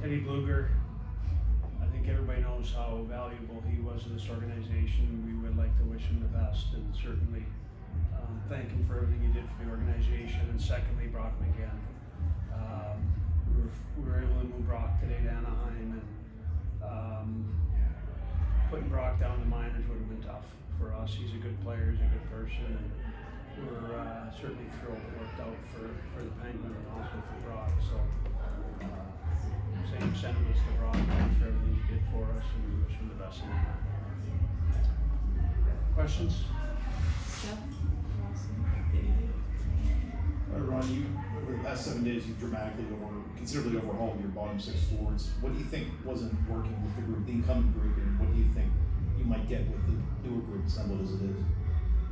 Eddie Bluger, I think everybody knows how valuable he was in this organization. We would like to wish him the best, and certainly thank him for everything he did for the organization. And secondly, Brock McGinn. We were able to move Brock today to Anaheim, and putting Brock down to minors would have been tough for us. He's a good player, he's a good person, and we're certainly thrilled it worked out for the Penguins and also for Brock. So same sentiments to Brock. Thanks for everything he did for us, and we wish him the best in that. Questions? Ron, over the past 7 days, you've dramatically considerably overhauled your bottom six forwards. What do you think wasn't working with the group, the incumbent group, and what do you think you might get with the newer group assembled as it is?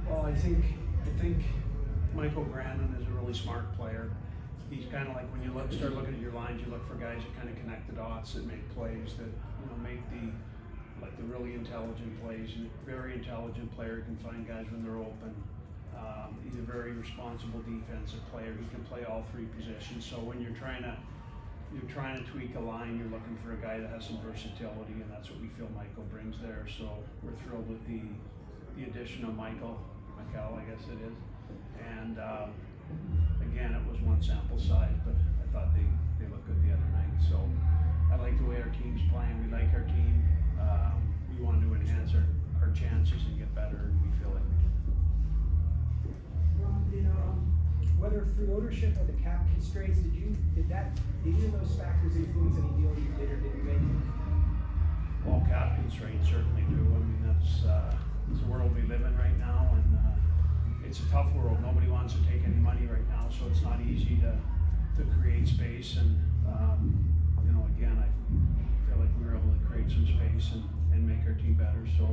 Well, I think Mikael Granlund is a really smart player. He's kind of like, when you start looking at your lines, you look for guys that kind of connect the dots, that make plays, that make the really intelligent plays. And a very intelligent player can find guys when they're open. He's a very responsible defensive player. He can play all three positions. So when you're trying to tweak a line, you're looking for a guy that has some versatility, and that's what we feel Mikael brings there. So we're thrilled with the addition of Mikael, I guess it is. And again, it was one sample size, but I thought they looked good the other night. So I like the way our team's playing. We like our team. We want to enhance our chances and get better, and we feel like we do. Whether through ownership or the cap constraints, did either of those factors influence any deal you did or didn't make? Well, cap constraints certainly do. I mean, that's the world we live in right now, and it's a tough world. Nobody wants to take any money right now, so it's not easy to create space. And again, I feel like we were able to create some space and make our team better. So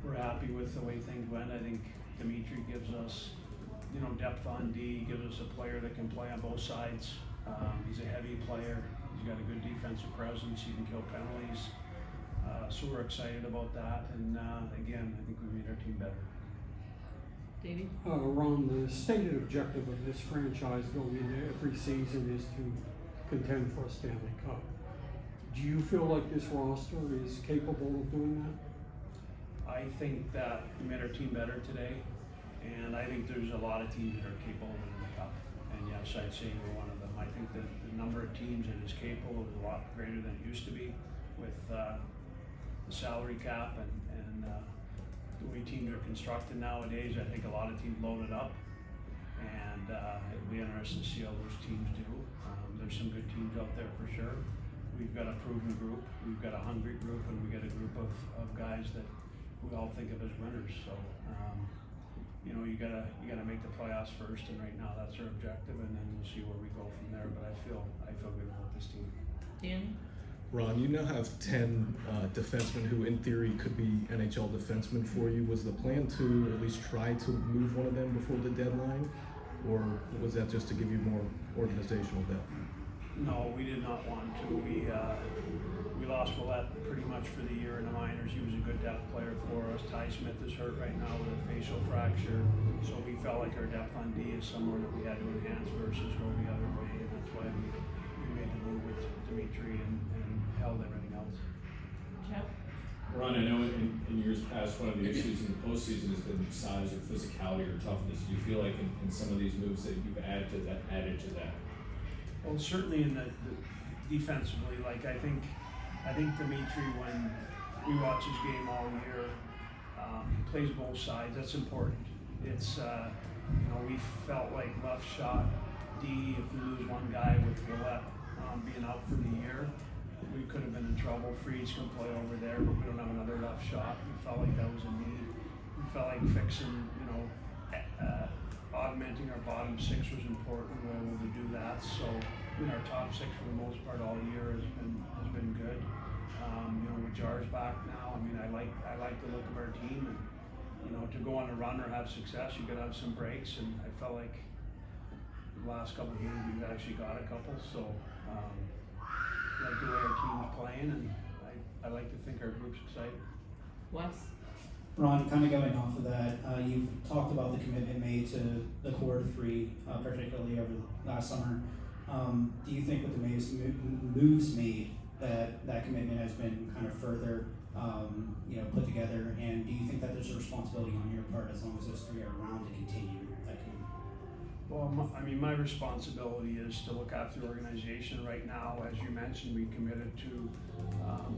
we're happy with the way things went. I think Dmitry gives us depth on D, gives us a player that can play on both sides. He's a heavy player. He's got a good defensive presence. He can kill penalties. So we're excited about that. And again, I think we made our team better. Davey? Ron, the stated objective of this franchise going into every season is to contend for a Stanley Cup. Do you feel like this roster is capable of doing that? I think that we made our team better today. And I think there's a lot of teams that are capable of winning the cup. And yes, I'd say we're one of them. I think that the number of teams that is capable is a lot greater than it used to be with the salary cap and the way teams are constructed nowadays. I think a lot of teams load it up. And it'll be interesting to see how those teams do. There's some good teams out there for sure. We've got a proven group. We've got a hungry group, and we got a group of guys that we all think of as winners. So, you gotta make the playoffs first, and right now that's our objective, and then we'll see where we go from there. But I feel good about this team. Danny? Ron, you now have 10 defensemen who, in theory, could be NHL defensemen for you. Was the plan to at least try to move one of them before the deadline, or was that just to give you more organizational depth? No, we did not want to. We lost Willette pretty much for the year in the minors. He was a good depth player for us. Ty Smith is hurt right now with a facial fracture, so we felt like our depth on D is somewhere that we had to enhance versus go the other way, and that's why we made the move with Dmitry and held everything else. Jeff? Ron, I know in years past, one of the issues in the postseason has been size or physicality or toughness. Do you feel like in some of these moves that you've added to that? Well, certainly in the defensively, like I think Dmitry, when we watch his game all year, he plays both sides. That's important. It's we felt like left shot D, if we lose one guy with Willette being out for the year, we could have been in trouble. Freed's can play over there, but we don't have another left shot. We felt like that was a need. We felt like fixing, augmenting our bottom six was important. We were able to do that. So, our top six for the most part all year has been good. With Jars back now, I like the look of our team, and to go on a run or have success, you got to have some breaks. And I felt like the last couple of games we've actually got a couple. So, I like the way our team's playing, and I like to think our group's excited. Wes? Ron, kind of going off of that, you've talked about the commitment made to the core three, particularly over last summer. Do you think with the previous moves made, that commitment has been kind of further, put together? And do you think that there's a responsibility on your part, as long as those three are around, to continue that commitment? Well, my responsibility is to look after the organization. Right now, as you mentioned, we committed to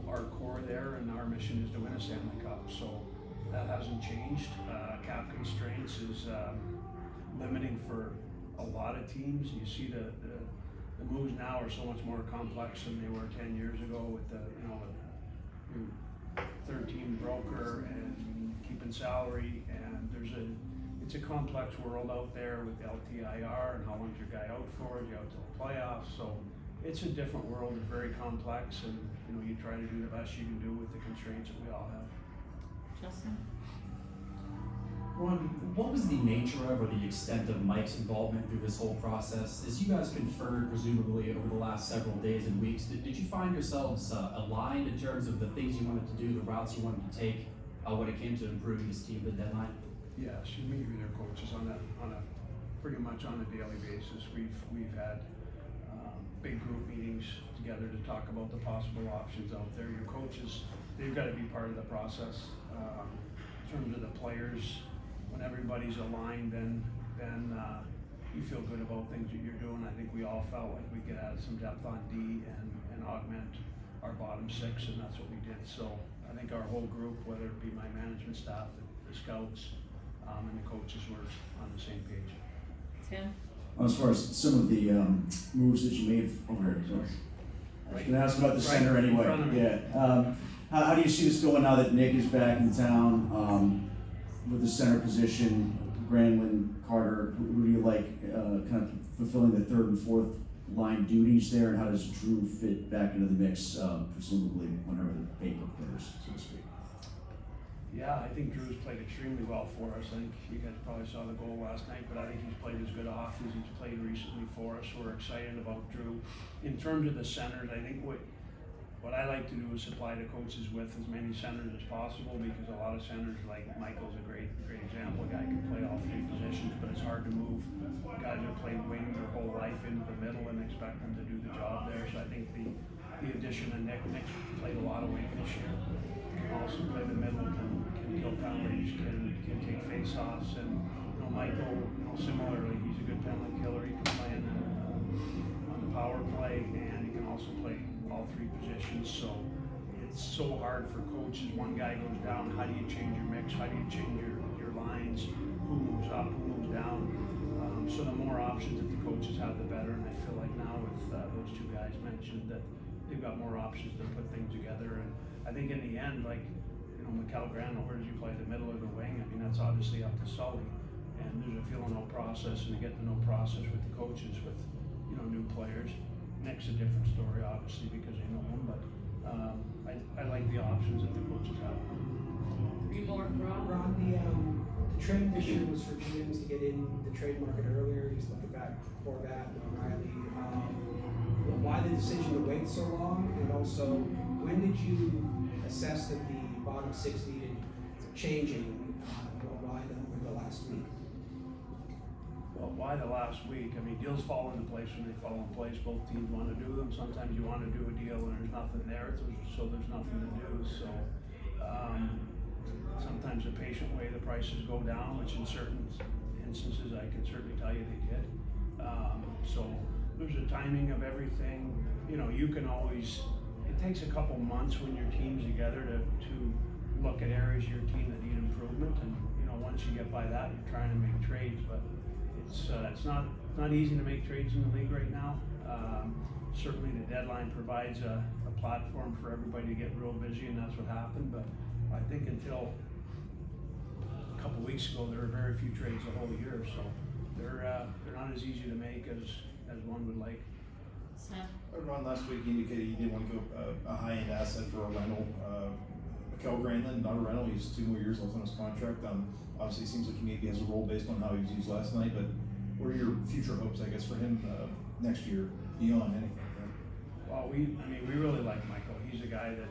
our core there, and our mission is to win a Stanley Cup. So that hasn't changed. Cap constraints is limiting for a lot of teams. You see the moves now are so much more complex than they were 10 years ago with the third team broker and keeping salary, and it's a complex world out there with LTIR and how long's your guy out for, is he out till the playoffs? So it's a different world, it's very complex, and you try to do the best you can do with the constraints that we all have. Justin? Ron, what was the nature of or the extent of Mike's involvement through this whole process? As you guys conferred, presumably, over the last several days and weeks, did you find yourselves aligned in terms of the things you wanted to do, the routes you wanted to take when it came to improving this team at the deadline? Yes, you meet with their coaches on a pretty much on a daily basis. We've had big group meetings together to talk about the possible options out there. Your coaches, they've got to be part of the process. In terms of the players, when everybody's aligned, then you feel good about things that you're doing. I think we all felt like we could add some depth on D and augment our bottom six, and that's what we did. So I think our whole group, whether it be my management staff, the scouts, and the coaches, were on the same page. Tim? As far as some of the moves that you made over here, so I was going to ask about the center Right in anyway. front of me. Yeah. How do you see this going now that Nick is back in town with the center position? Granlund, Carter, who do you like kind of fulfilling the third and fourth line duties there, and how does Drew fit back into the mix, presumably whenever the paper clears, so to speak? Yeah, I think Drew's played extremely well for us. I think you guys probably saw the goal last night, but I think he's played as good a hockey as he's played recently for us. We're excited about Drew. In terms of the centers, I think what I like to do is supply the coaches with as many centers as possible, because a lot of centers, like Michael's a great example. A guy can play all three positions, but it's hard to move guys that played wing their whole life into the middle and expect them to do the job there. So I think the addition of Nick's played a lot of wing this year. Can also play the middle, can kill penalties, can take face-offs, and Michael, similarly, he's a good penalty killer. He can play on the power play, and he can also play all three positions. So it's so hard for coaches. One guy goes down, how do you change your mix? How do you change your lines? Who moves up? Who moves down? So the more options that the coaches have, the better. And I feel like now with those two guys mentioned, that they've got more options to put things together. And I think in the end, Mikael Granlund, where does he play, the middle or the wing? I mean, that's obviously up to Sully. And there's a feel and know process, and to get to know process with the coaches, with new players. Nick's a different story, obviously, because they know him, but I like the options that the coaches have. Three more, Ron? Ron, the trade this year was for GMs to get in the trade market earlier. He's looking back before that, O'Reilly. Why the decision to wait so long? And also, when did you assess that the bottom six needed changing? Why the last week? Well, why the last week? I mean, deals fall into place when they fall in place. Both teams want to do them. Sometimes you want to do a deal and there's nothing there, so there's nothing to do. So sometimes the patient way the prices go down, which in certain instances I can certainly tell you they did. So there's a timing of everything. You can always, it takes a couple months when your team's together to look at areas of your team that need improvement. And once you get by that, you're trying to make trades, but it's not easy to make trades in the league right now. Certainly the deadline provides a platform for everybody to get real busy, and that's what happened. But I think until a couple weeks ago, there were very few trades the whole year, so they're not as easy to make as one would like. Sam? Ron, last week you indicated you didn't want to go a high-end asset for a rental. Mikael Granlund, not a rental, he's 2 more years left on his contract. Obviously, it seems like he maybe has a role based on how he was used last night, but what are your future hopes, I guess, for him next year beyond anything? Well, we really like Michael. He's a guy that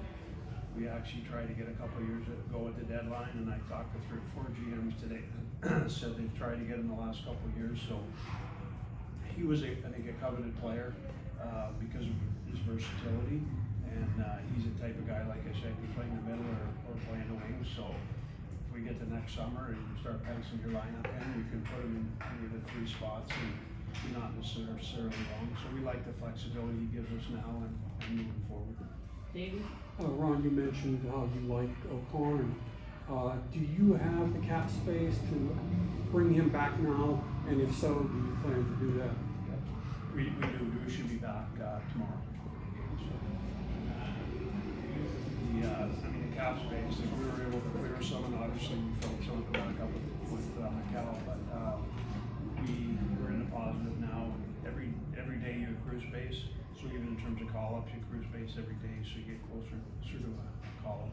we actually tried to get a couple years ago at the deadline, and I talked to 3 or 4 GMs today that said they've tried to get him the last couple of years. So he was, I think, a coveted player because of versatility. And he's the type of guy, like I said, can play in the middle or play in the wings. So if we get to next summer and you start penciling your lineup in, you can put him in any of the three spots and you're not necessarily wrong. So we like the flexibility he gives us now and moving forward. David? Ron, you mentioned how you like O'Connor. Do you have the cap space to bring him back now? And if so, do you plan to do that? We do. We should be back tomorrow. The cap space, if we were able to clear some, and obviously we filled some back up with Mikael, but we're in the positive now. And every day you accrue space, so even in terms of call-ups, you accrue space every day, so you get closer to a call-up.